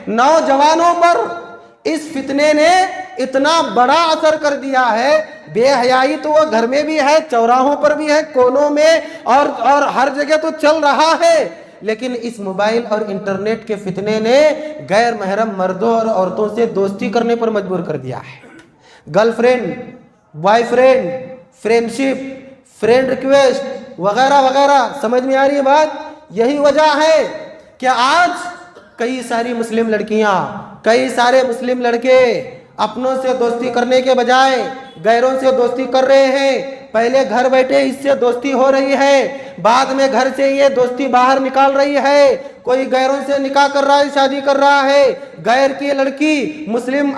نوجوانوں پر اس فتنے نے اتنا بڑا اثر کر دیا ہے۔ بے حیائی تو وہ گھر میں بھی ہے، چوراہوں پر بھی ہے، کونوں میں اور ہر جگہ تو چل رہا ہے، لیکن اس موبائل اور انٹرنیٹ کے فتنے نے غیر محرم مردوں اور عورتوں سے دوستی کرنے پر مجبور کر دیا ہے۔ Girlfriend, boy friend, friendship, friend request وغیرہ وغیرہ، سمجھ میں آ رہی ہے بات؟ یہی وجہ ہے کہ آج کئی ساری مسلم لڑکیاں، کئی سارے مسلم لڑکے اپنوں سے دوستی کرنے کے بجائے غیروں سے دوستی کر رہے ہیں۔ پہلے گھر بیٹھے اس سے دوستی ہو رہی ہے، بعد میں گھر سے یہ دوستی باہر نکال رہی ہے، کوئی غیروں سے نکاح کر رہا ہے، شادی کر رہا ہے، غیر کی لڑکی مسلم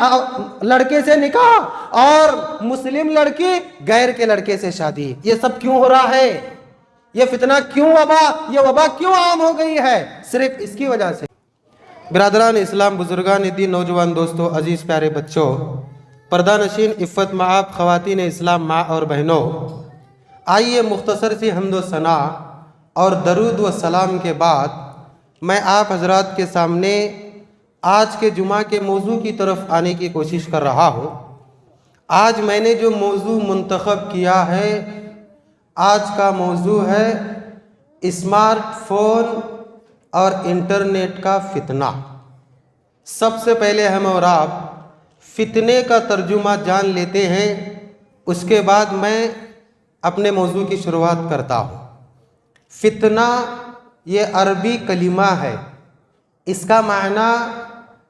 لڑکے سے نکاح اور مسلم لڑکی غیر کے لڑکے سے شادی۔ یہ سب کیوں ہو رہا ہے؟ یہ فتنہ کیوں یہ وبا کیوں عام ہو گئی ہے؟ صرف اس کی وجہ سے۔ برادران اسلام، بزرگان دین، نوجوان دوستوں، عزیز پیارے بچوں، پردہ نشین، عفت مآب خواتین اسلام، ماں اور بہنوں، آئیے مختصر سی حمد و ثنا اور درود و سلام کے بعد میں آپ حضرات کے سامنے آج کے جمعہ کے موضوع کی طرف آنے کی کوشش کر رہا ہوں۔ آج میں نے جو موضوع منتخب کیا ہے، آج کا موضوع ہے اسمارٹ فون اور انٹرنیٹ کا فتنہ۔ سب سے پہلے ہم اور آپ فتنے کا ترجمہ جان لیتے ہیں، اس کے بعد میں اپنے موضوع کی شروعات کرتا ہوں۔ فتنہ یہ عربی کلمہ ہے، اس کا معنی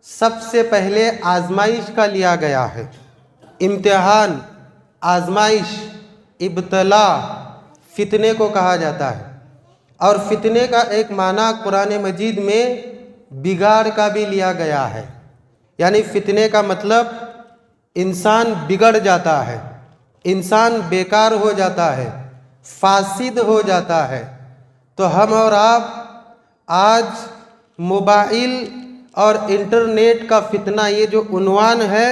سب سے پہلے آزمائش کا لیا گیا ہے۔ امتحان، آزمائش، ابتلا فتنے کو کہا جاتا ہے، اور فتنے کا ایک معنی قرآن مجید میں بگاڑ کا بھی لیا گیا ہے، یعنی فتنے کا مطلب انسان بگڑ جاتا ہے، انسان بیکار ہو جاتا ہے، فاسد ہو جاتا ہے۔ تو ہم اور آپ آج موبائل اور انٹرنیٹ کا فتنہ، یہ جو عنوان ہے،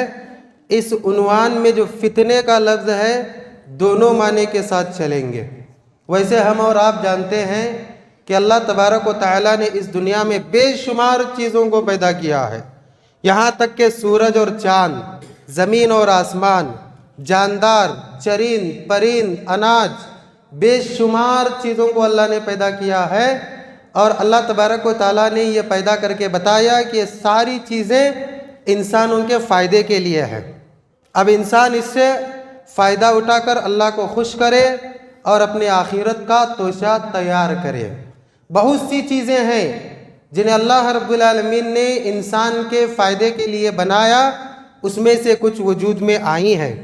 اس عنوان میں جو فتنے کا لفظ ہے دونوں معنی کے ساتھ چلیں گے۔ ویسے ہم اور آپ جانتے ہیں کہ اللہ تبارک و تعالیٰ نے اس دنیا میں بے شمار چیزوں کو پیدا کیا ہے، یہاں تک کہ سورج اور چاند، زمین اور آسمان، جاندار، چرند، پرند، اناج، بے شمار چیزوں کو اللہ نے پیدا کیا ہے، اور اللہ تبارک و تعالیٰ نے یہ پیدا کر کے بتایا کہ یہ ساری چیزیں انسانوں کے فائدے کے لیے ہیں۔ اب انسان اس سے فائدہ اٹھا کر اللہ کو خوش کرے اور اپنے آخرت کا توشہ تیار کرے۔ بہت سی چیزیں ہیں جنہیں اللہ رب العالمین نے انسان کے فائدے کے لیے بنایا، اس میں سے کچھ وجود میں آئی ہیں،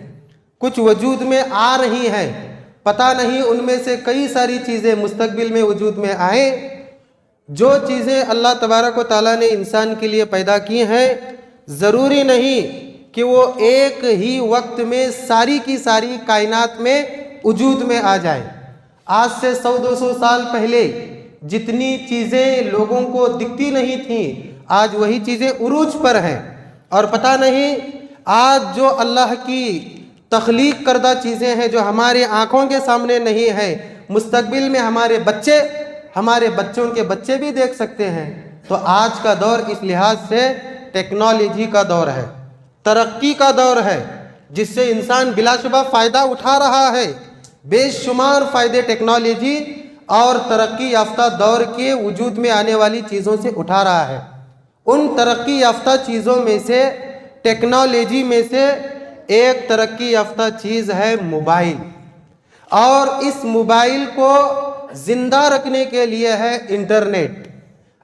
کچھ وجود میں آ رہی ہیں، پتہ نہیں ان میں سے کئی ساری چیزیں مستقبل میں وجود میں آئیں۔ جو چیزیں اللہ تبارک و تعالیٰ نے انسان کے لیے پیدا کی ہیں، ضروری نہیں کہ وہ ایک ہی وقت میں ساری کی ساری کائنات میں وجود میں آ جائیں۔ آج سے 100-200 سال پہلے جتنی چیزیں لوگوں کو دکھتی نہیں تھیں، آج وہی چیزیں عروج پر ہیں، اور پتہ نہیں آج جو اللہ کی تخلیق کردہ چیزیں ہیں جو ہمارے آنکھوں کے سامنے نہیں ہیں، مستقبل میں ہمارے بچے، ہمارے بچوں کے بچے بھی دیکھ سکتے ہیں۔ تو آج کا دور اس لحاظ سے ٹیکنالوجی کا دور ہے، ترقی کا دور ہے، جس سے انسان بلا شبہ فائدہ اٹھا رہا ہے۔ بے شمار فائدے ٹیکنالوجی اور ترقی یافتہ دور کے وجود میں آنے والی چیزوں سے اٹھا رہا ہے۔ ان ترقی یافتہ چیزوں میں سے، ٹیکنالوجی میں سے ایک ترقی یافتہ چیز ہے موبائل، اور اس موبائل کو زندہ رکھنے کے لیے ہے انٹرنیٹ۔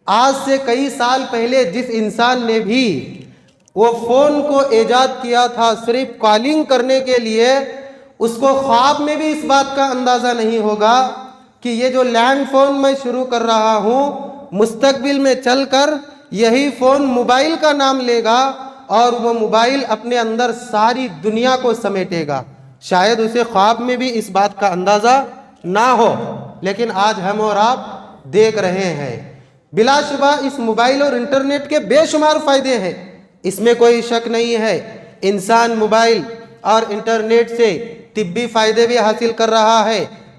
آج سے کئی سال پہلے جس انسان نے بھی وہ فون کو ایجاد کیا تھا صرف کالنگ کرنے کے لیے، اس کو خواب میں بھی اس بات کا اندازہ نہیں ہوگا کہ یہ جو لینڈ فون میں شروع کر رہا ہوں، مستقبل میں چل کر یہی فون موبائل کا نام لے گا، اور وہ موبائل اپنے اندر ساری دنیا کو سمیٹے گا۔ شاید اسے خواب میں بھی اس بات کا اندازہ نہ ہو، لیکن آج ہم اور آپ دیکھ رہے ہیں۔ بلا شبہ اس موبائل اور انٹرنیٹ کے بے شمار فائدے ہیں، اس میں کوئی شک نہیں ہے۔ انسان موبائل اور انٹرنیٹ سے طبی فائدے بھی حاصل کر رہا ہے،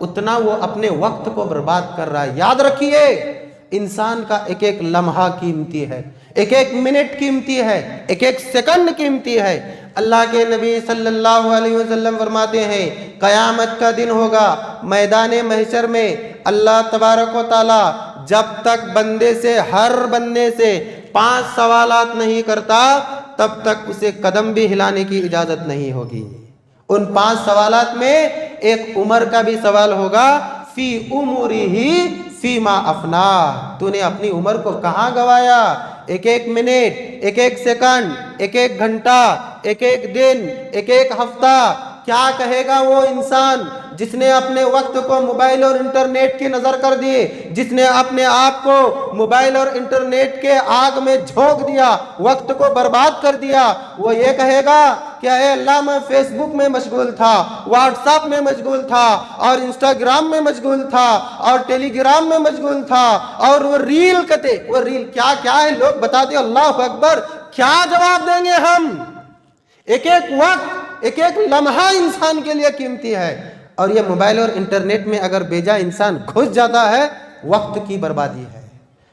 اتنا وہ اپنے وقت کو برباد کر رہا ہے۔ یاد رکھیے، انسان کا ایک ایک لمحہ قیمتی ہے، ایک ایک منٹ قیمتی ہے، ایک ایک سیکنڈ قیمتی ہے۔ اللہ کے نبی صلی اللہ علیہ وسلم فرماتے ہیں قیامت کا دن ہوگا، میدان محشر میں اللہ تبارک و تعالی جب تک بندے سے، ہر بندے سے 5 سوالات نہیں کرتا تب تک اسے قدم بھی ہلانے کی اجازت نہیں ہوگی۔ ان 5 سوالات میں ایک عمر کا بھی سوال ہوگا، فی عمرہ فیما افنا، تو نے اپنی عمر کو کہاں گوایا؟ ایک ایک منٹ، ایک ایک سیکنڈ، ایک ایک گھنٹہ، ایک ایک دن، ایک ایک ہفتہ۔ کیا کہے گا وہ انسان جس نے اپنے وقت کو موبائل اور انٹرنیٹ کی نظر کر دیے، جس نے اپنے آپ کو موبائل اور انٹرنیٹ کے آگ میں جھونک دیا، وقت کو برباد کر دیا؟ وہ یہ کہے گا کہ اے اللہ، میں فیس بک میں مشغول تھا، واٹس ایپ میں مشغول تھا، اور انسٹاگرام میں مشغول تھا، اور ٹیلی گرام میں مشغول تھا، اور وہ ریل کہتے، وہ ریل کیا کیا ہے لوگ بتاتے، اللہ اکبر، کیا جواب دیں گے ہم؟ ایک ایک وقت، ایک ایک لمحہ انسان کے لیے قیمتی ہے، اور یہ موبائل اور انٹرنیٹ میں اگر بے جا انسان گھس جاتا ہے، وقت کی بربادی ہے۔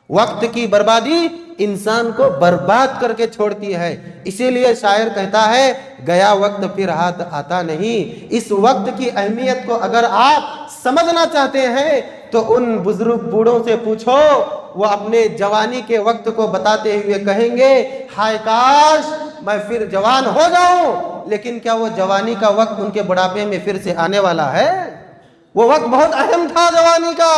وقت کی بربادی انسان کو برباد کر کے چھوڑتی ہے۔ اسی لیے شاعر کہتا ہے گیا وقت پھر ہاتھ آتا نہیں۔ اس وقت کی اہمیت کو اگر آپ سمجھنا چاہتے ہیں تو ان بزرگ بوڑھوں سے پوچھو، وہ اپنے جوانی کے وقت کو بتاتے ہوئے کہیں گے ہائے کاش میں پھر جوان ہو جاؤں، لیکن کیا وہ جوانی کا وقت ان کے بڑھاپے میں پھر سے آنے والا ہے؟ وہ وقت بہت اہم تھا جوانی کا،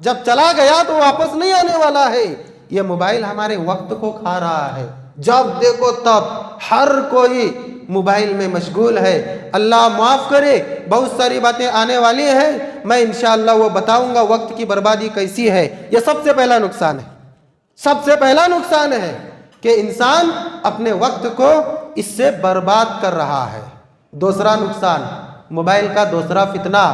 جب چلا گیا تو واپس نہیں آنے والا ہے۔ یہ موبائل ہمارے وقت کو کھا رہا ہے، جب دیکھو تب ہر کوئی موبائل میں مشغول ہے۔ اللہ معاف کرے، بہت ساری باتیں آنے والی ہیں، میں انشاءاللہ وہ بتاؤں گا وقت کی بربادی کیسی ہے۔ یہ سب سے پہلا نقصان ہے، سب سے پہلا نقصان ہے کہ انسان اپنے وقت کو اس سے برباد کر رہا ہے۔ دوسرا نقصان، موبائل کا دوسرا فتنہ،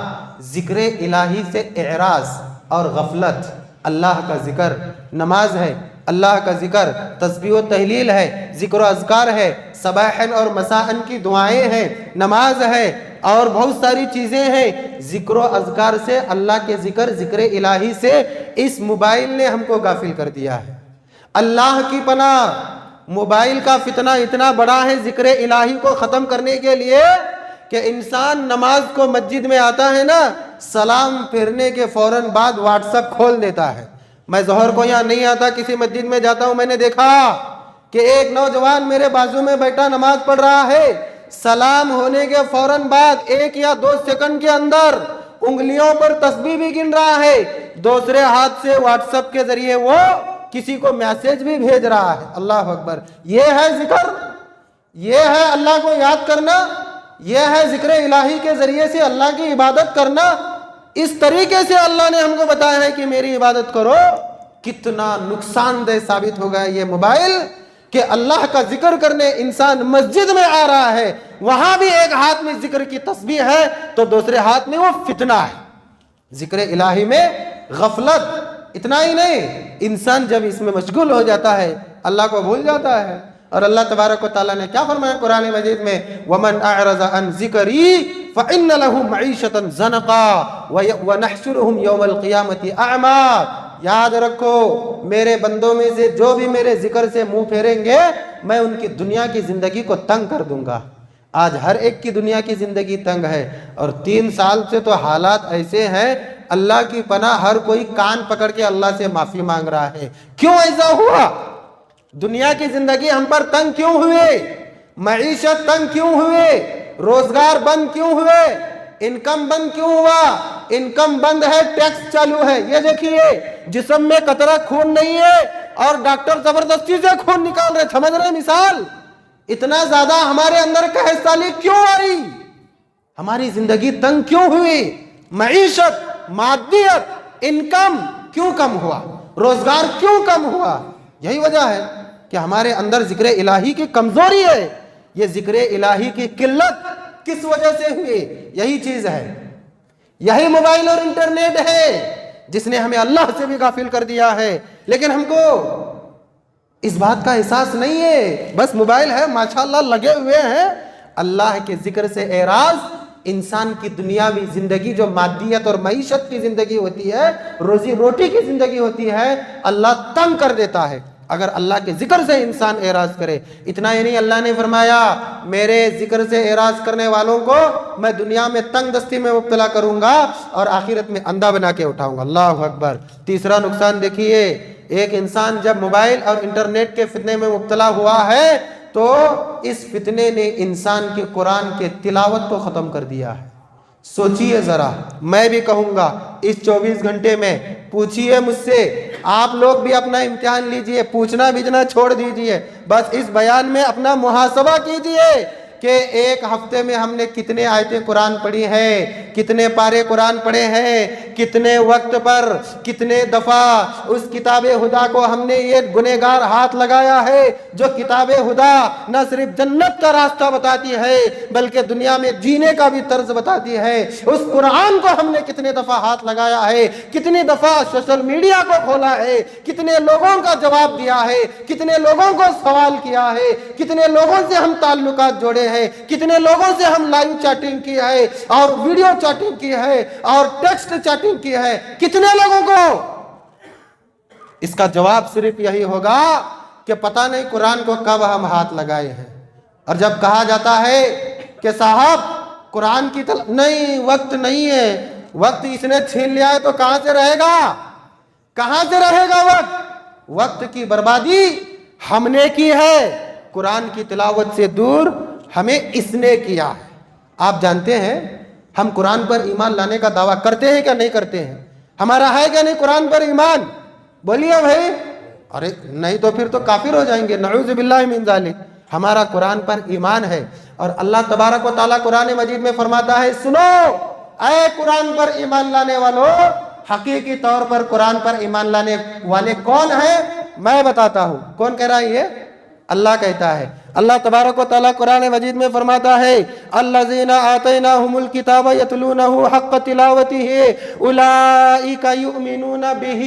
ذکر الہی سے اعراض اور غفلت۔ اللہ کا ذکر، نماز ہے، اللہ کا ذکر، تسبیح و تحلیل ہے، ذکر و اذکار ہے، صباحاً اور مساءً کی دعائیں ہیں، نماز ہے، اور بہت ساری چیزیں ہیں۔ ذکر و اذکار سے، اللہ کے ذکر، ذکر الہی سے اس موبائل نے ہم کو غافل کر دیا ہے۔ اللہ کی پناہ، موبائل کا فتنہ اتنا بڑا ہے ذکر الہی کو ختم کرنے کے لیے کہ انسان نماز کو مسجد میں آتا ہے نا، سلام پھیرنے کے فوراً بعد واٹس ایپ کھول دیتا ہے۔ میں ظہر کو یہاں نہیں آتا، کسی مسجد میں جاتا ہوں، میں نے دیکھا کہ ایک نوجوان میرے بازو میں بیٹھا نماز پڑھ رہا ہے، سلام ہونے کے فوراً بعد 1 یا 2 سیکنڈ کے اندر انگلیوں پر تسبیح بھی گن رہا ہے، دوسرے ہاتھ سے واٹس ایپ کے ذریعے وہ کسی کو میسج بھی بھیج رہا ہے۔ اللہ اکبر، یہ ہے ذکر، یہ ہے اللہ کو یاد کرنا، یہ ہے ذکر الہی کے ذریعے سے اللہ کی عبادت کرنا۔ اس طریقے سے اللہ نے ہم کو بتایا ہے کہ میری عبادت کرو۔ کتنا نقصان دہ ثابت ہو گیا یہ موبائل کہ اللہ کا ذکر کرنے انسان مسجد میں آ رہا ہے، وہاں بھی ایک ہاتھ میں ذکر کی تسبیح ہے تو دوسرے ہاتھ میں وہ فتنہ ہے، ذکر الہی میں غفلت۔ اتنا ہی نہیں، انسان جب اس میں مشغول ہو جاتا ہے اللہ کو بھول جاتا ہے۔ اور اللہ تبارک و تعالیٰ نے کیا فرمایا قرآن مجید میں، وَمَنْ أَعْرَضَ عَنْ ذِكْرِي فَإِنَّ لَهُ مَعِيشَةً ضَنْقًا وَنَحْشُرُهُمْ يَوْمَ الْقِيَامَةِ أَعْمَىٰ۔ یاد رکھو، میرے بندوں میں سے جو بھی میرے ذکر سے منہ پھیریں گے، میں ان کی دنیا کی زندگی کو تنگ کر دوں گا۔ آج ہر ایک کی دنیا کی زندگی تنگ ہے، اور 3 سال سے تو حالات ایسے ہیں، اللہ کی پناہ، ہر کوئی کان پکڑ کے اللہ سے معافی مانگ رہا ہے۔ کیوں ایسا ہوا؟ دنیا کی زندگی ہم پر تنگ کیوں ہوئے؟ معیشت تنگ کیوں ہوئے؟ روزگار بند کیوں ہوئے؟ انکم بند کیوں ہوا؟ انکم بند ہے، ٹیکس چالو ہے۔ یہ دیکھیے، جسم میں قطرہ خون نہیں ہے اور ڈاکٹر زبردستی سے خون نکال رہے، سمجھ رہے مثال؟ اتنا زیادہ ہمارے اندر قحط سالی کیوں آئی؟ ہماری زندگی تنگ کیوں ہوئی؟ معیشت، مادیت، انکم کیوں کم ہوا؟ روزگار کیوں کم ہوا؟ یہی وجہ ہے کہ ہمارے اندر ذکر الہی کی کمزوری ہے۔ یہ ذکر الہی کی قلت کس وجہ سے ہوئی؟ یہی چیز ہے، یہی موبائل اور انٹرنیٹ ہے جس نے ہمیں اللہ سے بھی غافل کر دیا ہے۔ لیکن ہم کو اس بات کا احساس نہیں ہے، بس موبائل ہے، ماشاءاللہ لگے ہوئے ہیں، اللہ کے ذکر سے اعراض انسان کی دنیاوی زندگی جو مادیت اور معیشت کی زندگی ہوتی ہے، روزی روٹی کی زندگی ہوتی ہے، اللہ تنگ کر دیتا ہے اگر اللہ کے ذکر سے انسان اعراض کرے۔ اتنا ہی نہیں، اللہ نے فرمایا میرے ذکر سے اعراض کرنے والوں کو میں دنیا میں تنگ دستی میں مبتلا کروں گا اور آخرت میں اندھا بنا کے اٹھاؤں گا۔ اللہ اکبر۔ تیسرا نقصان دیکھیے، ایک انسان جب موبائل اور انٹرنیٹ کے فتنے میں مبتلا ہوا ہے تو اس فتنے نے انسان کے قرآن کے تلاوت کو ختم کر دیا ہے۔ سوچئے ذرا، میں بھی کہوں گا اس 24 گھنٹے میں پوچھئے مجھ سے، آپ لوگ بھی اپنا امتحان لیجئے، پوچھنا بھیجنا چھوڑ دیجئے، بس اس بیان میں اپنا محاسبہ کیجئے کہ ایک ہفتے میں ہم نے کتنے آیتیں قرآن پڑھی ہیں، کتنے پارے قرآن پڑھے ہیں، کتنے وقت پر، کتنے دفعہ اس کتاب خدا کو ہم نے یہ گنہگار ہاتھ لگایا ہے جو کتاب خدا نہ صرف جنت کا راستہ بتاتی ہے بلکہ دنیا میں جینے کا بھی طرز بتاتی ہے۔ اس قرآن کو ہم نے کتنے دفعہ ہاتھ لگایا ہے، کتنی دفعہ سوشل میڈیا کو کھولا ہے، کتنے لوگوں کا جواب دیا ہے، کتنے لوگوں کو سوال کیا ہے، کتنے لوگوں سے ہم تعلقات جوڑے ہیں، کتنے لوگوں سے ہم لائیو چیٹنگ کی ہے اور ویڈیو چیٹنگ کی ہے اور ٹیکسٹ چیٹنگ کی ہے، کتنے لوگوں کو۔ اس کا جواب صرف یہی ہوگا کہ پتہ نہیں قرآن کو کب ہم ہاتھ لگائے ہیں۔ اور جب کہا جاتا ہے کہ صاحب قرآن کی نہیں، وقت نہیں ہے، وقت اس نے چھین لیا ہے تو کہاں سے رہے گا، کہاں سے رہے گا وقت؟ وقت کی بربادی ہم نے کی ہے، قرآن کی تلاوت سے دور ہمیں اس نے کیا ہے۔ آپ جانتے ہیں ہم قرآن پر ایمان لانے کا دعویٰ کرتے ہیں کیا نہیں کرتے ہیں؟ ہمارا ہے کیا نہیں قرآن پر ایمان؟ بولیے بھائی۔ ارے نہیں تو پھر تو کافر ہو جائیں گے، نعوذ باللہ من ذالک۔ ہمارا قرآن پر ایمان ہے اور اللہ تبارک و تعالیٰ قرآن مجید میں فرماتا ہے، سنو اے قرآن پر ایمان لانے والوں، حقیقی طور پر قرآن پر ایمان لانے والے کون ہیں میں بتاتا ہوں۔ کون کہہ رہا ہے یہ؟ اللہ کہتا ہے۔ اللہ تبارک و تعالیٰ قرآن مجید میں فرماتا ہے، الذین آتیناہم الکتاب یتلونہ حق تلاوتہ اولئک یؤمنون بہ۔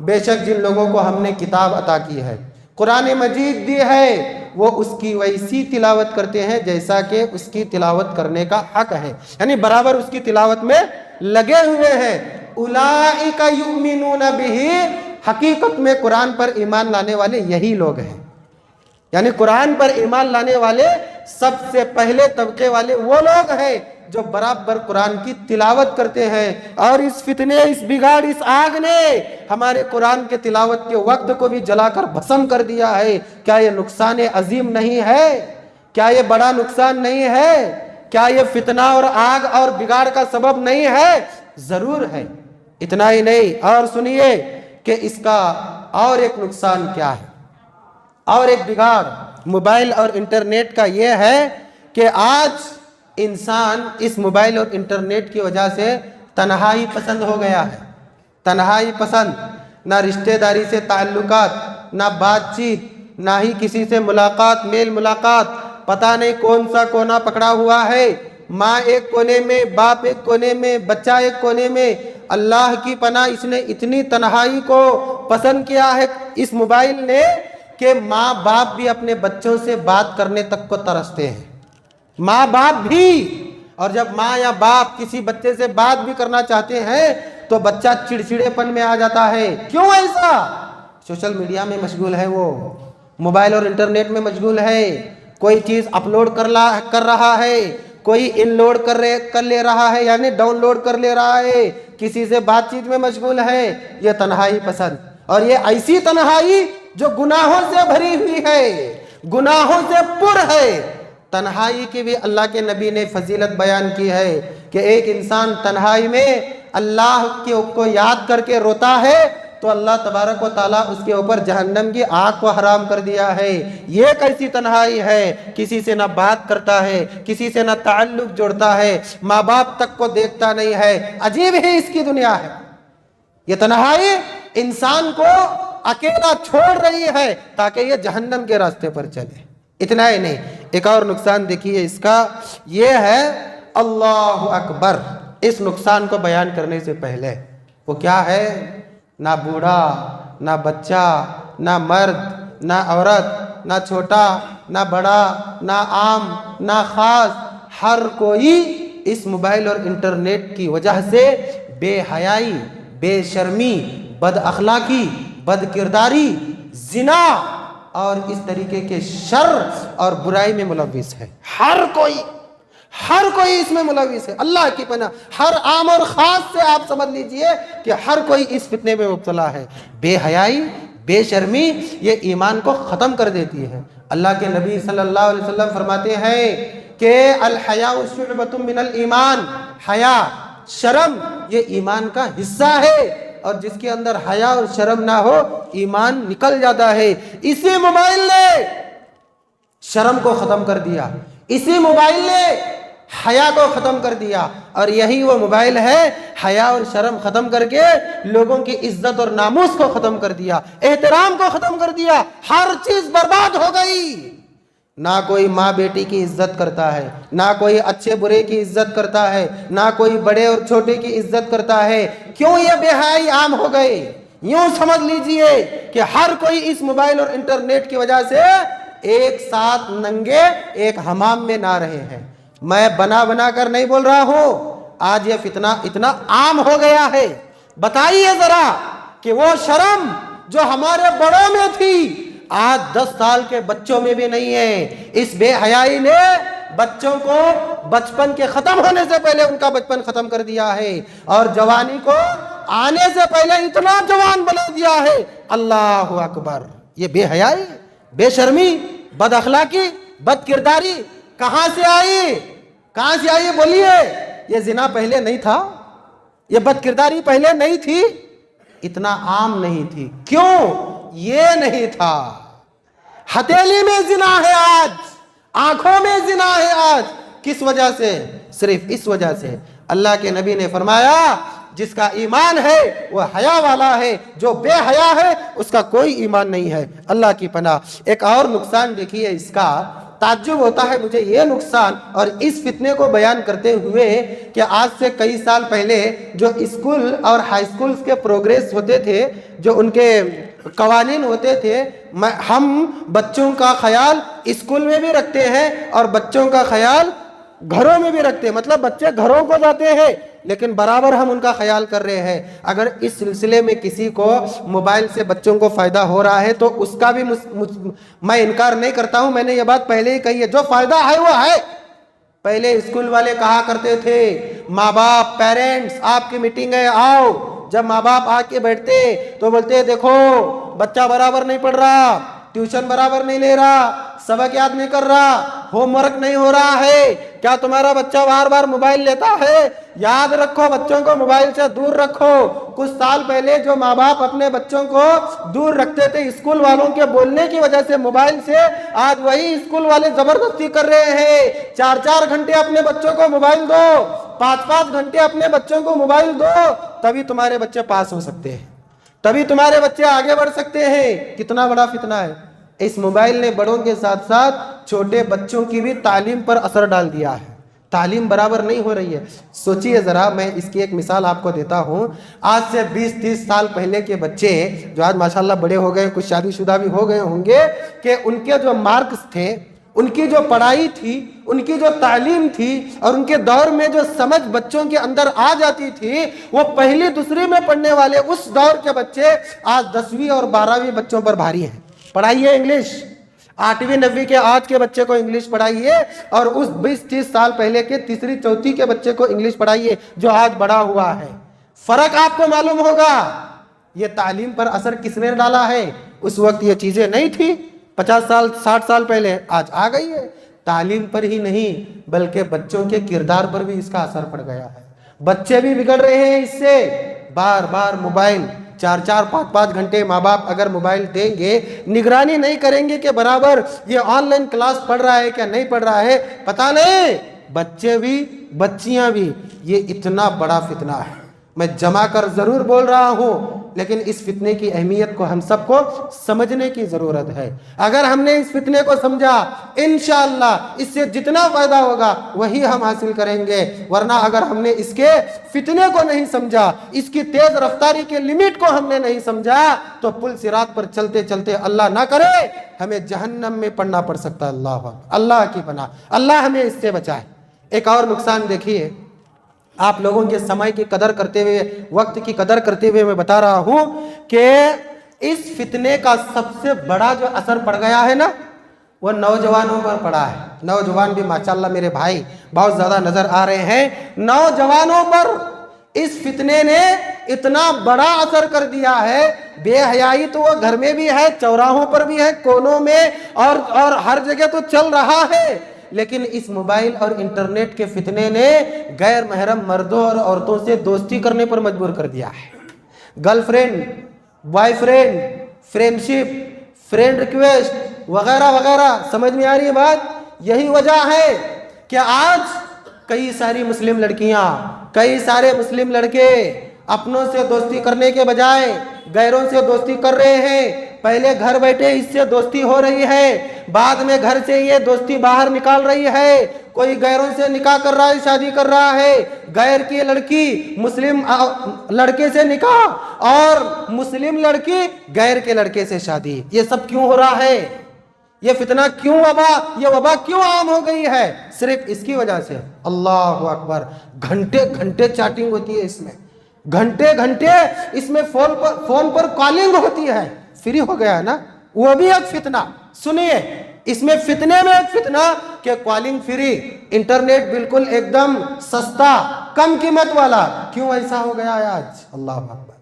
بے شک جن لوگوں کو ہم نے کتاب عطا کی ہے، قرآن مجید دی ہے، وہ اس کی ویسی تلاوت کرتے ہیں جیسا کہ اس کی تلاوت کرنے کا حق ہے، یعنی برابر اس کی تلاوت میں لگے ہوئے ہیں۔ اولئک یؤمنون بہ، حقیقت میں قرآن پر ایمان لانے والے یہی لوگ ہیں، یعنی قرآن پر ایمان لانے والے سب سے پہلے طبقے والے وہ لوگ ہیں جو برابر قرآن کی تلاوت کرتے ہیں۔ اور اس فتنے، اس بگاڑ، اس آگ نے ہمارے قرآن کے تلاوت کے وقت کو بھی جلا کر بھسم کر دیا ہے۔ کیا یہ نقصان عظیم نہیں ہے؟ کیا یہ بڑا نقصان نہیں ہے؟ کیا یہ فتنہ اور آگ اور بگاڑ کا سبب نہیں ہے؟ ضرور ہے۔ اتنا ہی نہیں، اور سنیے کہ اس کا اور ایک نقصان کیا ہے، اور ایک بگاڑ موبائل اور انٹرنیٹ کا یہ ہے کہ آج انسان اس موبائل اور انٹرنیٹ کی وجہ سے تنہائی پسند ہو گیا ہے۔ تنہائی پسند، نہ رشتہ داری سے تعلقات، نہ بات چیت، نہ ہی کسی سے ملاقات، میل ملاقات، پتہ نہیں کون سا کونا پکڑا ہوا ہے، ماں ایک کونے میں، باپ ایک کونے میں، بچہ ایک کونے میں۔ اللہ کی پناہ، اس نے اتنی تنہائی کو پسند کیا ہے اس موبائل نے کہ ماں باپ بھی اپنے بچوں سے بات کرنے تک کو ترستے ہیں، ماں باپ بھی۔ اور جب ماں یا باپ کسی بچے سے بات بھی کرنا چاہتے ہیں تو بچہ چڑچڑے پن میں آ جاتا ہے۔ کیوں ایسا؟ سوشل میڈیا میں مشغول ہے، وہ موبائل اور انٹرنیٹ میں مشغول ہے، کوئی چیز اپلوڈ کر رہا ہے، کوئی ان لوڈ کر لے رہا ہے، یعنی ڈاؤن لوڈ کر لے رہا ہے، کسی سے بات چیت میں مشغول ہے۔ یہ تنہائی پسند، اور یہ ایسی تنہائی جو گناہوں سے بھری ہوئی ہے، گناہوں سے پر ہے۔ تنہائی کی بھی اللہ کے نبی نے فضیلت بیان کی ہے کہ ایک انسان تنہائی میں اللہ کو یاد کر کے روتا ہے تو اللہ تبارک و تعالیٰ اس کے اوپر جہنم کی آگ کو حرام کر دیا ہے۔ یہ کیسی تنہائی ہے؟ کسی سے نہ بات کرتا ہے، کسی سے نہ تعلق جوڑتا ہے، ماں باپ تک کو دیکھتا نہیں ہے۔ عجیب ہی اس کی دنیا ہے۔ یہ تنہائی انسان کو اکیلا چھوڑ رہی ہے تاکہ یہ جہنم کے راستے پر چلے۔ اتنا ہی نہیں، ایک اور نقصان دیکھیے اس کا، یہ ہے اللہ اکبر۔ اس نقصان کو بیان کرنے سے پہلے وہ کیا ہے؟ نہ بوڑھا، نہ بچہ، نہ مرد، نہ عورت، نہ چھوٹا، نہ بڑا، نہ عام، نہ خاص، ہر کوئی اس موبائل اور انٹرنیٹ کی وجہ سے بے حیائی، بے شرمی، بد اخلاقی، بد کرداری، زنا اور اس طریقے کے شر اور برائی میں ملوث ہے۔ ہر کوئی اس میں ملوث ہے۔ اللہ کی پناہ، ہر عام اور خاص سے آپ سمجھ لیجئے کہ ہر کوئی اس فتنے میں مبتلا ہے۔ بے حیائی، بے شرمی یہ ایمان کو ختم کر دیتی ہے۔ اللہ کے نبی صلی اللہ علیہ وسلم فرماتے ہیں کہ الحیاء شعبۃ من الایمان، حیا، شرم یہ ایمان کا حصہ ہے، اور جس کے اندر حیا اور شرم نہ ہو ایمان نکل جاتا ہے۔ اسی موبائل نے شرم کو ختم کر دیا، اسی موبائل نے حیا کو ختم کر دیا، اور یہی وہ موبائل ہے حیا اور شرم ختم کر کے لوگوں کی عزت اور ناموس کو ختم کر دیا، احترام کو ختم کر دیا، ہر چیز برباد ہو گئی۔ نہ کوئی ماں بیٹی کی عزت کرتا ہے، نہ کوئی اچھے برے کی عزت کرتا ہے، نہ کوئی بڑے اور چھوٹے کی عزت کرتا ہے۔ کیوں یہ بے حیائی عام ہو گئے؟ یوں سمجھ لیجئے کہ ہر کوئی اس موبائل اور انٹرنیٹ کی وجہ سے ایک ساتھ ننگے ایک حمام میں نہ رہے ہیں۔ میں بنا کر نہیں بول رہا ہوں، آج یہ فتنہ اتنا عام ہو گیا ہے۔ بتائیے ذرا کہ وہ شرم جو ہمارے بڑوں میں تھی آج 10 سال کے بچوں میں بھی نہیں ہے۔ اس بے حیائی نے بچوں کو بچپن کے ختم ہونے سے پہلے ان کا بچپن ختم کر دیا ہے، اور جوانی کو آنے سے پہلے اتنا جوان بنا دیا ہے۔ اللہ اکبر! یہ بے حیائی، بے شرمی، بد اخلاقی، بد کرداری کہاں سے آئی؟ کہاں سے آئی بولیے؟ یہ زنا پہلے نہیں تھا؟ یہ بد کرداری پہلے نہیں تھی؟ اتنا عام نہیں تھی۔ کیوں؟ یہ نہیں تھا۔ ہتھیلی میں زنا ہے آج، آنکھوں میں زنا ہے آج۔ کس وجہ سے؟ صرف اس وجہ سے اللہ کے نبی نے فرمایا جس کا ایمان ہے وہ حیا والا ہے، جو بے حیا ہے اس کا کوئی ایمان نہیں ہے۔ اللہ کی پناہ۔ ایک اور نقصان دیکھیے اس کا، تعجب ہوتا ہے مجھے یہ نقصان اور اس فتنے کو بیان کرتے ہوئے کہ آج سے کئی سال پہلے جو اسکول اور ہائی سکولز کے پروگریس ہوتے تھے، جو ان کے قوانین ہوتے تھے، ہم بچوں کا خیال اسکول میں بھی رکھتے ہیں اور بچوں کا خیال گھروں میں بھی رکھتے ہیں۔ مطلب بچے گھروں کو جاتے ہیں لیکن برابر ہم ان کا خیال کر رہے ہیں۔ اگر اس سلسلے میں کسی کو موبائل سے بچوں کو فائدہ ہو رہا ہے تو اس کا بھی میں انکار نہیں کرتا ہوں، میں نے یہ بات پہلے ہی کہی ہے، جو فائدہ ہے وہ ہے۔ پہلے اسکول والے کہا کرتے تھے ماں باپ، پیرنٹس آپ کی میٹنگ ہے آؤ، جب ماں باپ آ کے بیٹھتے تو بولتے دیکھو بچہ برابر نہیں پڑھ رہا، ٹیوشن برابر نہیں لے رہا، سبق یاد نہیں کر رہا، ہوم ورک نہیں ہو رہا ہے، کیا تمہارا بچہ بار بار موبائل لیتا ہے؟ یاد رکھو بچوں کو موبائل سے دور رکھو۔ کچھ سال پہلے جو ماں باپ اپنے بچوں کو دور رکھتے تھے اسکول والوں کے بولنے کی وجہ سے موبائل سے، آج وہی اسکول والے زبردستی کر رہے ہیں۔ 4 گھنٹے اپنے بچوں کو موبائل دو، 5 گھنٹے اپنے بچوں کو موبائل دو، تبھی تمہارے بچے پاس ہو سکتے ہیں، تبھی تمہارے بچے آگے بڑھ سکتے ہیں۔ کتنا بڑا فتنہ ہے! اس موبائل نے بڑوں کے ساتھ ساتھ چھوٹے بچوں کی بھی تعلیم پر اثر ڈال دیا ہے۔ تعلیم برابر نہیں ہو رہی ہے۔ سوچئے ذرا، میں اس کی ایک مثال آپ کو دیتا ہوں۔ آج سے 20-30 سال پہلے کے بچے جو آج ماشاءاللہ بڑے ہو گئے، کچھ شادی شدہ بھی ہو گئے ہوں گے، کہ ان کے جو مارکس تھے، ان کی جو پڑھائی تھی، ان کی جو تعلیم تھی، اور ان کے دور میں جو سمجھ بچوں کے اندر آ جاتی تھی، وہ پہلی دوسری میں پڑھنے والے اس دور کے بچے آج 10ویں اور 12ویں بچوں پر بھاری ہیں۔ پڑھائیے انگلش، 8ویں 9ویں کے آج کے بچے کو انگلش پڑھائیے، اور اس 20-30 سال پہلے کے 3ری 4تھی کے بچے کو انگلش پڑھائیے جو آج بڑا ہوا ہے۔ فرق آپ کو معلوم ہوگا۔ یہ تعلیم پر اثر کس نے ڈالا ہے؟ اس وقت یہ چیزیں نہیں تھی، 50 سال 60 سال پہلے، آج آ گئی ہے۔ تعلیم پر ہی نہیں بلکہ بچوں کے کردار پر بھی اس کا اثر پڑ گیا ہے۔ بچے بھی بگڑ رہے ہیں اس سے۔ بار بار موبائل 4-4 5-5 گھنٹے ماں باپ اگر موبائل دیں گے، نگرانی نہیں کریں گے کہ برابر یہ آن لائن کلاس پڑھ رہا ہے کیا نہیں پڑھ رہا ہے، پتہ نہیں، بچے بھی بچیاں بھی۔ یہ اتنا بڑا فتنہ ہے، میں جمع کر ضرور بول رہا ہوں، لیکن اس فتنے کی اہمیت کو ہم سب کو سمجھنے کی ضرورت ہے۔ اگر ہم نے اس فتنے کو سمجھا، انشاءاللہ اس سے جتنا فائدہ ہوگا وہی ہم حاصل کریں گے، ورنہ اگر ہم نے اس کے فتنے کو نہیں سمجھا، اس کی تیز رفتاری کے لیمٹ کو ہم نے نہیں سمجھا، تو پل صراط پر چلتے چلتے اللہ نہ کرے ہمیں جہنم میں پڑنا پڑ سکتا ہے۔ اللہ کی پناہ، اللہ ہمیں اس سے بچائے۔ ایک اور نقصان دیکھیے، آپ لوگوں کے سمے کی قدر کرتے ہوئے، وقت کی قدر کرتے ہوئے میں بتا رہا ہوں کہ اس فتنے کا سب سے بڑا جو اثر پڑ گیا ہے نا، وہ نوجوانوں پر پڑا ہے۔ نوجوان بھی ماشاءاللہ میرے بھائی بہت زیادہ نظر آ رہے ہیں۔ نوجوانوں پر اس فتنے نے اتنا بڑا اثر کر دیا ہے، بے حیائی تو وہ گھر میں بھی ہے، چوراہوں پر بھی ہے، کونوں میں اور ہر جگہ تو چل رہا ہے، لیکن اس موبائل اور انٹرنیٹ کے فتنے نے غیر محرم مردوں اور عورتوں سے دوستی کرنے پر مجبور کر دیا ہے۔ Girlfriend, boyfriend, friendship, friend request وغیرہ وغیرہ، سمجھ میں آ رہی ہے بات؟ یہی وجہ ہے کہ آج کئی ساری مسلم لڑکیاں، کئی سارے مسلم لڑکے اپنوں سے دوستی کرنے کے بجائے غیروں سے دوستی کر رہے ہیں۔ پہلے گھر بیٹھے اس سے دوستی ہو رہی ہے، بعد میں گھر سے یہ دوستی باہر نکال رہی ہے، کوئی غیروں سے نکاح کر رہا ہے، شادی کر رہا ہے، غیر کی لڑکی مسلم لڑکے سے نکاح اور مسلم لڑکی غیر کے لڑکے سے شادی۔ یہ سب کیوں ہو رہا ہے؟ یہ فتنہ کیوں یہ وبا کیوں عام ہو گئی ہے؟ صرف اس کی وجہ سے۔ اللہ اکبر، گھنٹے گھنٹے چیٹنگ ہوتی ہے اس میں، گھنٹے گھنٹے اس میں فون پر کالنگ ہوتی ہے۔ فری ہو گیا ہے نا، وہ بھی ایک فتنہ۔ سنیے، اس میں فتنے میں ایک فتنہ کہ کالنگ فری، انٹرنیٹ بالکل ایک دم سستا، کم قیمت والا۔ کیوں ایسا ہو گیا ہے آج؟ اللہ اکبر،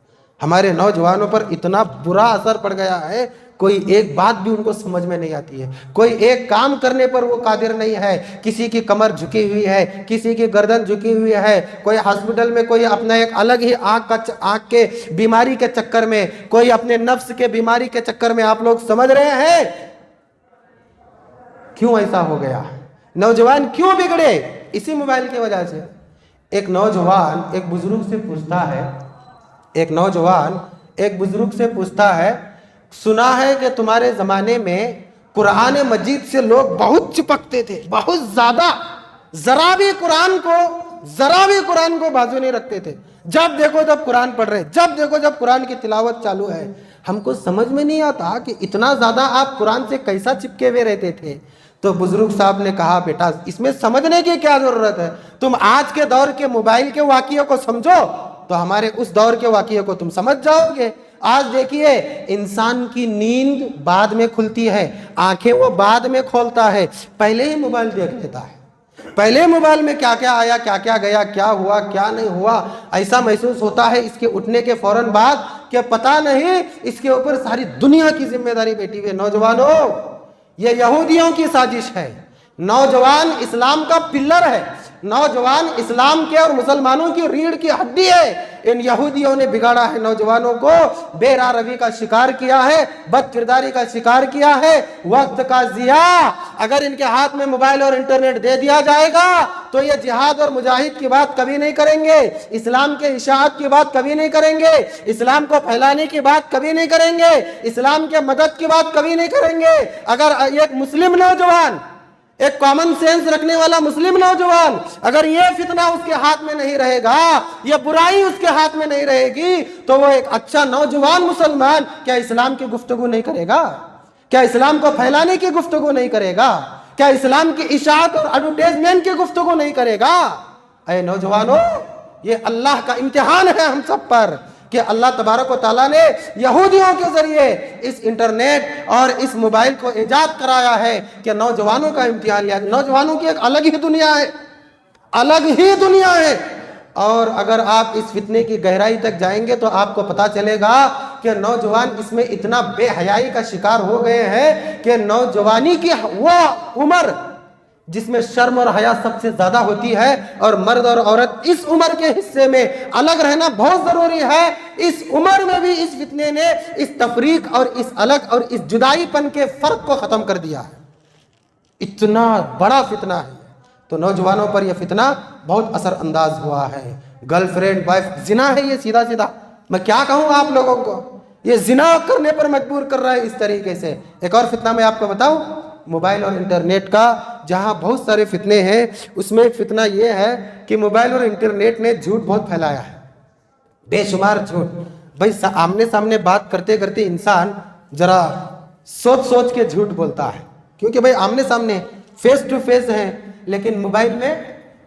ہمارے نوجوانوں پر اتنا برا اثر پڑ گیا ہے، کوئی ایک بات بھی ان کو سمجھ میں نہیں آتی ہے، کوئی ایک کام کرنے پر وہ قادر نہیں ہے۔ کسی کی کمر جھکی ہوئی ہے، کسی کی گردن جھکی ہوئی ہے، کوئی ہاسپٹل میں کوئی اپنا ایک الگ ہی آنکھ کے بیماری کے چکر میں، کوئی اپنے نفس کے بیماری کے چکر میں۔ آپ لوگ سمجھ رہے ہیں کیوں ایسا ہو گیا؟ نوجوان کیوں بگڑے؟ اسی موبائل کی وجہ سے۔ ایک نوجوان ایک بزرگ سے پوچھتا ہے، ایک نوجوان ایک بزرگ سے پوچھتا ہے، سنا ہے کہ تمہارے زمانے میں قرآن مجید سے لوگ بہت چپکتے تھے، بہت زیادہ، ذرا بھی قرآن کو بازو نہیں رکھتے تھے، جب دیکھو جب قرآن پڑھ رہے، جب دیکھو جب قرآن کی تلاوت چالو ہے۔ ہم کو سمجھ میں نہیں آتا کہ اتنا زیادہ آپ قرآن سے کیسا چپکے ہوئے رہتے تھے۔ تو بزرگ صاحب نے کہا، بیٹا اس میں سمجھنے کی کیا ضرورت ہے؟ تم آج کے دور کے موبائل کے واقعے کو سمجھو تو ہمارے اس دور کے واقعے کو تم سمجھ جاؤ گے۔ آج دیکھیے، انسان کی نیند بعد میں کھلتی ہے، آنکھیں وہ بعد میں کھولتا ہے، پہلے ہی موبائل دیکھ لیتا ہے۔ پہلے موبائل میں کیا کیا آیا، کیا کیا گیا، کیا ہوا کیا نہیں ہوا، ایسا محسوس ہوتا ہے اس کے اٹھنے کے فوراً بعد کہ پتہ نہیں اس کے اوپر ساری دنیا کی ذمہ داری بیٹھی ہوئی ہے۔ نوجوانوں، یہ یہودیوں کی سازش ہے۔ نوجوان اسلام کا پلر ہے، نوجوان اسلام کے اور مسلمانوں کی ریڑھ کی ہڈی ہے۔ ان یہودیوں نے بگاڑا ہے، نوجوانوں کو بے راہ روی کا شکار کیا ہے، بد کرداری کا شکار کیا ہے، وقت کا ضیاع۔ اگر ان کے ہاتھ میں موبائل اور انٹرنیٹ دے دیا جائے گا تو یہ جہاد اور مجاہد کی بات کبھی نہیں کریں گے، اسلام کے اشاعت کی بات کبھی نہیں کریں گے، اسلام کو پھیلانے کی بات کبھی نہیں کریں گے، اسلام کے مدد کی بات کبھی نہیں کریں گے۔ اگر ایک مسلم نوجوان، ایک کامن سینس رکھنے والا مسلم نوجوان، اگر یہ فتنہ اس کے ہاتھ میں نہیں رہے گا، یہ برائی اس کے ہاتھ میں نہیں رہے گی، تو وہ ایک اچھا نوجوان مسلمان کیا اسلام کی گفتگو نہیں کرے گا؟ کیا اسلام کو پھیلانے کی گفتگو نہیں کرے گا؟ کیا اسلام کی اشاعت اور ایڈورٹائزمنٹ کی گفتگو نہیں کرے گا؟ اے نوجوانوں، یہ اللہ کا امتحان ہے ہم سب پر کہ اللہ تبارک و تعالیٰ نے یہودیوں کے ذریعے اس انٹرنیٹ اور اس موبائل کو ایجاد کرایا ہے کہ نوجوانوں کا امتحان لیا۔ نوجوانوں کی ایک الگ ہی دنیا ہے، الگ ہی دنیا ہے۔ اور اگر آپ اس فتنے کی گہرائی تک جائیں گے تو آپ کو پتا چلے گا کہ نوجوان اس میں اتنا بے حیائی کا شکار ہو گئے ہیں کہ نوجوانی کی وہ عمر جس میں شرم اور حیا سب سے زیادہ ہوتی ہے، اور مرد اور عورت اس عمر کے حصے میں الگ رہنا بہت ضروری ہے، اس عمر میں بھی اس فتنے نے اس تفریق اور اس الگ اور اس جدائی پن کے فرق کو ختم کر دیا ہے۔ اتنا بڑا فتنہ ہے، تو نوجوانوں پر یہ فتنہ بہت اثر انداز ہوا ہے۔ گرل فرینڈ وائف زنا ہے، یہ سیدھا سیدھا میں کیا کہوں آپ لوگوں کو، یہ زنا کرنے پر مجبور کر رہا ہے اس طریقے سے۔ ایک اور فتنہ میں آپ کو بتاؤں، موبائل اور انٹرنیٹ کا، جہاں بہت سارے فتنے ہیں، اس میں ایک فتنہ یہ ہے کہ موبائل اور انٹرنیٹ نے جھوٹ بہت پھیلایا ہے، بے شمار جھوٹ۔ بھائی آمنے سامنے بات کرتے کرتے انسان ذرا سوچ سوچ کے جھوٹ بولتا ہے، کیونکہ بھائی آمنے سامنے فیس ٹو فیس ہیں، لیکن موبائل میں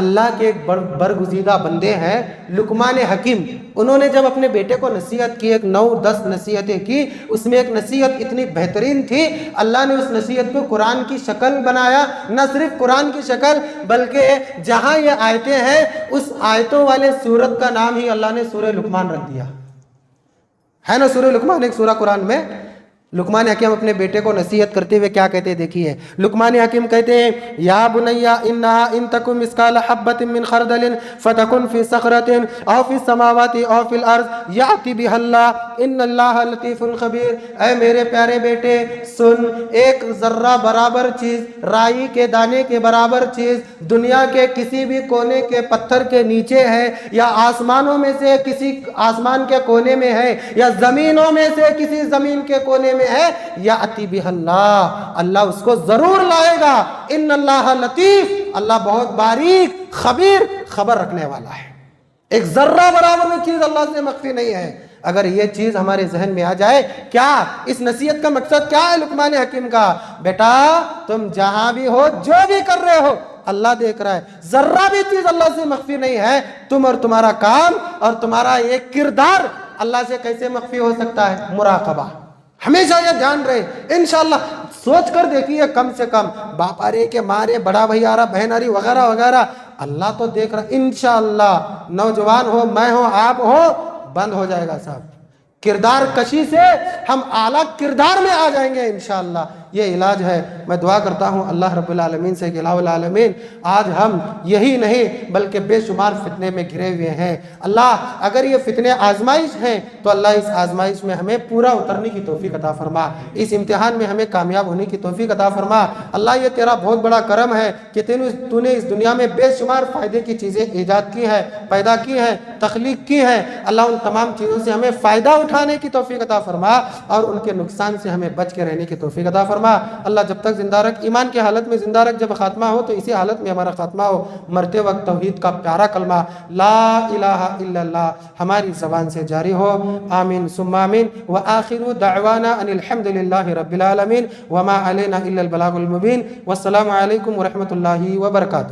اللہ کے ایک برگزیدہ بندے ہیں لقمان حکیم، انہوں نے جب اپنے بیٹے کو نصیحت کی، ایک 9-10 نصیحتیں کی، اس میں ایک نصیحت اتنی بہترین تھی، اللہ نے اس نصیحت کو قرآن کی شکل بنایا، نہ صرف قرآن کی شکل بلکہ جہاں یہ آیتیں ہیں اس آیتوں والے سورت کا نام ہی اللہ نے سورہ لقمان رکھ دیا ہے نا۔ سورہ لقمان ایک سورہ قرآن میں، لقمان حکیم اپنے بیٹے کو نصیحت کرتے ہوئے کیا کہتے ہیں دیکھیے، لقمان حکیم کہتے ہیں یا بنیا انہا ان تکن مثقال حبۃ من خردل فتکن فی صخرۃ او فی السماوات او فی الارض یأتی بها اللہ ان اللہ لطیف خبیر۔ اے میرے پیارے بیٹے سن، ایک ذرہ برابر چیز، رائی کے دانے کے برابر چیز دنیا کے کسی بھی کونے کے پتھر کے نیچے ہے، یا آسمانوں میں سے کسی آسمان کے کونے میں ہے، یا زمینوں میں سے کسی زمین کے کونے میں ہے، یأتی بہ اللہ، اللہ اس کو ضرور لائے گا۔ ان اللہ لطیف، اللہ بہت باریک، خبیر، خبر رکھنے والا ہے۔ ایک ذرہ برابر میں چیز اللہ سے مخفی نہیں ہے۔ اگر یہ چیز ہمارے ذہن میں آ جائے، کیا اس نصیحت کا مقصد کیا ہے لقمان حکیم کا؟ بیٹا تم جہاں بھی ہو، جو بھی کر رہے ہو، اللہ دیکھ رہا ہے، ذرہ بھی چیز اللہ سے مخفی نہیں ہے۔ تم اور تمہارا کام اور تمہارا ایک کردار اللہ سے کیسے مخفی ہو سکتا ہے؟ مراقبہ، ہمیشہ یہ دھیان رہے۔ انشاءاللہ سوچ کر دیکھیے، کم سے کم باپ آ رہے کہ ماں رہے، بڑا بھائی آ رہا، بہن آ رہی، وغیرہ وغیرہ، اللہ تو دیکھ رہا۔ انشاءاللہ نوجوان ہو، میں ہوں، آپ ہو، بند ہو جائے گا صاحب۔ کردار کشی سے ہم اعلیٰ کردار میں آ جائیں گے انشاءاللہ، یہ علاج ہے۔ میں دعا کرتا ہوں اللہ رب العالمین سے کہ الہ العالمین آج ہم یہی نہیں بلکہ بے شمار فتنے میں گھرے ہوئے ہیں۔ اللہ اگر یہ فتنے آزمائش ہیں تو اللہ اس آزمائش میں ہمیں پورا اترنے کی توفیق عطا فرما، اس امتحان میں ہمیں کامیاب ہونے کی توفیق عطا فرما۔ اللہ یہ تیرا بہت بڑا کرم ہے کہ تو نے اس دنیا میں بے شمار فائدے کی چیزیں ایجاد کی ہیں، پیدا کی ہیں، تخلیق کی ہیں۔ اللہ ان تمام چیزوں سے ہمیں فائدہ اٹھانے کی توفیق عطا فرما اور ان کے نقصان سے ہمیں بچ کے رہنے کی توفیق عطا فرما۔ اللہ جب تک زندہ رکھ، ایمان کی حالت میں زندہ رکھ، جب خاتمہ ہو تو اسی حالت میں ہمارا خاتمہ ہو، مرتے وقت توحید کا پیارا کلمہ لا الہ الا اللہ ہماری زبان سے جاری ہو۔ آمین ثم آمین۔ وآخر دعوانا ان الحمد للہ رب العالمین وما علینا الا البلاغ المبین۔ والسلام علیکم ورحمۃ اللہ وبرکاتہ۔